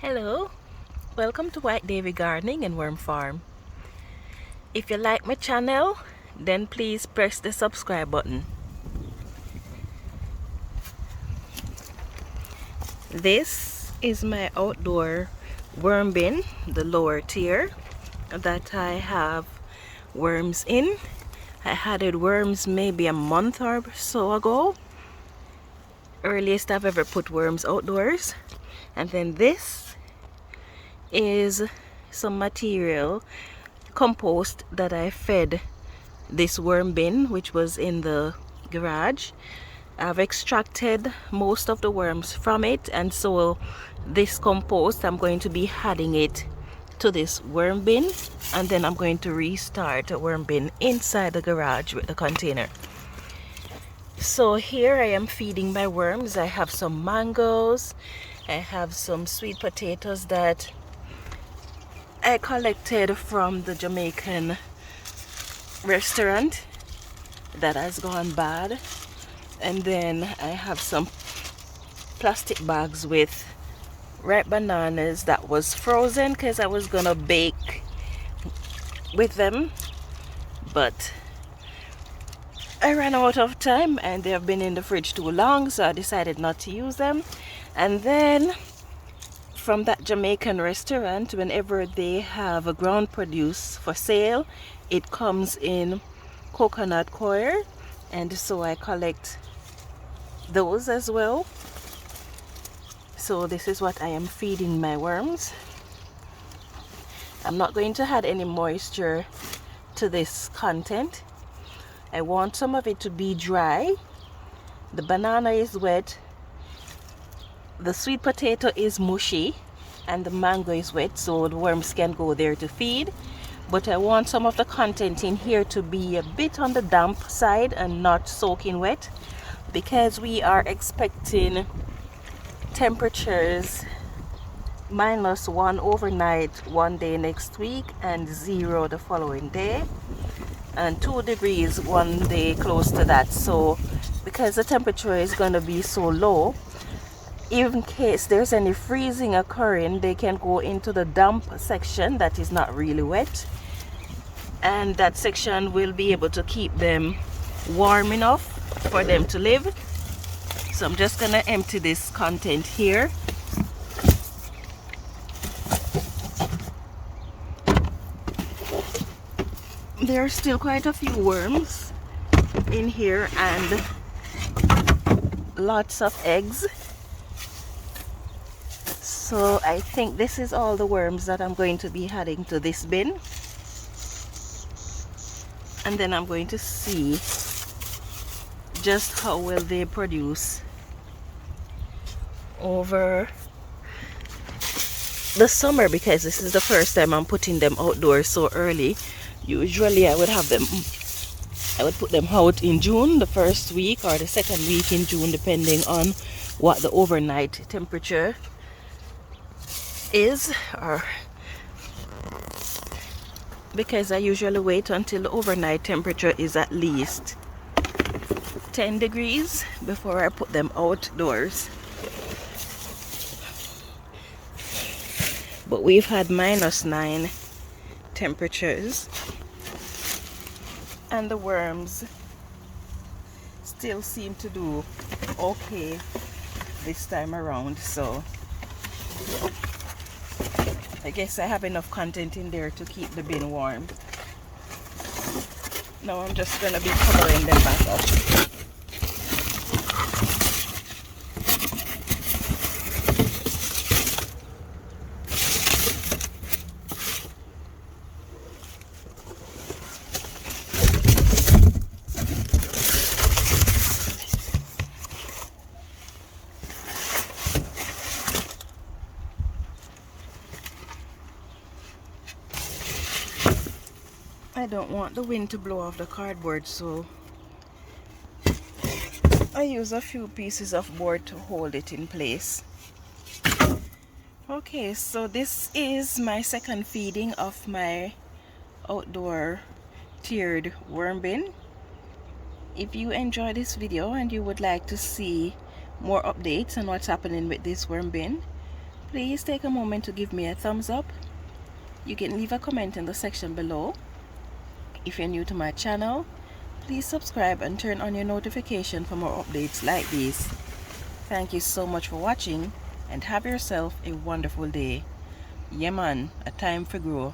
Hello, welcome to White Davy Gardening and Worm Farm. If you like my channel, then please press the subscribe button. This is my outdoor worm bin, the lower tier that I have worms in. I added worms maybe a month or so ago. Earliest I've ever put worms outdoors. And then this is some material, compost, that I fed this worm bin, which was in the garage. I've extracted most of the worms from it, and so this compost, I'm going to be adding it to this worm bin, and then I'm going to restart a worm bin inside the garage with the container. So here I am feeding my worms. I have some mangoes, I have some sweet potatoes that I collected from the Jamaican restaurant that has gone bad, and then I have some plastic bags with ripe bananas that was frozen because I was gonna bake with them, but I ran out of time and they have been in the fridge too long, so I decided not to use them. And then from that Jamaican restaurant, whenever they have a ground produce for sale, it comes in coconut coir, and so I collect those as well. So this is what I am feeding my worms. I'm not going to add any moisture to this content. I want some of it to be dry. The banana is wet, the sweet potato is mushy, and the mango is wet, so the worms can go there to feed. But I want some of the content in here to be a bit on the damp side and not soaking wet, because we are expecting temperatures -1 overnight one day next week, and 0 the following day, and 2 degrees one day close to that. So because the temperature is going to be so low, in case there's any freezing occurring, they can go into the damp section that is not really wet, and that section will be able to keep them warm enough for them to live. So I'm just gonna empty this content here. There are still quite a few worms in here and lots of eggs. So I think this is all the worms that I'm going to be adding to this bin. And then I'm going to see just how well they produce over the summer, because this is the first time I'm putting them outdoors so early. Usually I would put them out in June, the first week or the second week in June, depending on what the overnight temperature is, or because I usually wait until the overnight temperature is at least 10 degrees before I put them outdoors. But we've had -9 temperatures, and the worms still seem to do okay this time around. So I guess I have enough content in there to keep the bin warm. Now I'm just going to be covering them back up. I don't want the wind to blow off the cardboard, so I use a few pieces of board to hold it in place. Okay, so this is my second feeding of my outdoor tiered worm bin. If you enjoy this video and you would like to see more updates on what's happening with this worm bin, Please take a moment to give me a thumbs up. You can leave a comment in the section below. If you're new to my channel, please subscribe and turn on your notification for more updates like these. Thank you so much for watching and have yourself a wonderful day. Yeah man, a time for grow.